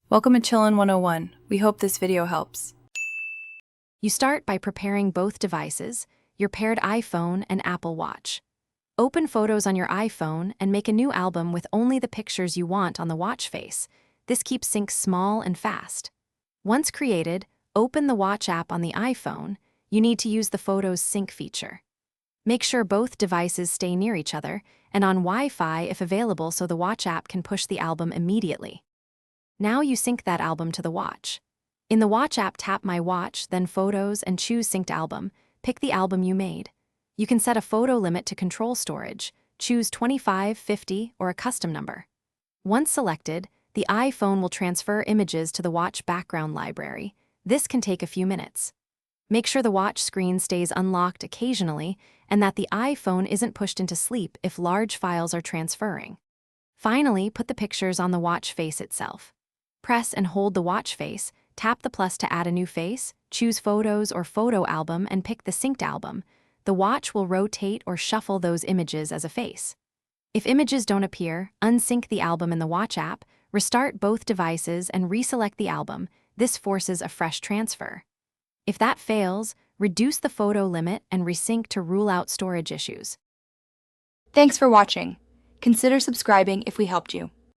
Welcome to Chillin' 101. We hope this video helps. You start by preparing both devices, your paired iPhone and Apple Watch. Open Photos on your iPhone and make a new album with only the pictures you want on the watch face. This keeps syncs small and fast. Once created, open the Watch app on the iPhone. You need to use the Photos Sync feature. Make sure both devices stay near each other and on Wi-Fi if available so the Watch app can push the album immediately. Now you sync that album to the watch. In the Watch app, tap My Watch, then Photos, and choose Synced Album. Pick the album you made. You can set a photo limit to control storage. Choose 25, 50, or a custom number. Once selected, the iPhone will transfer images to the Watch background library. This can take a few minutes. Make sure the watch screen stays unlocked occasionally and that the iPhone isn't pushed into sleep if large files are transferring. Finally, put the pictures on the watch face itself. Press and hold the watch face, tap the plus to add a new face, choose Photos or Photo Album and pick the synced album. The watch will rotate or shuffle those images as a face. If images don't appear, unsync the album in the Watch app, restart both devices and reselect the album. This forces a fresh transfer. If that fails, reduce the photo limit and resync to rule out storage issues. Thanks for watching. Consider subscribing if we helped you.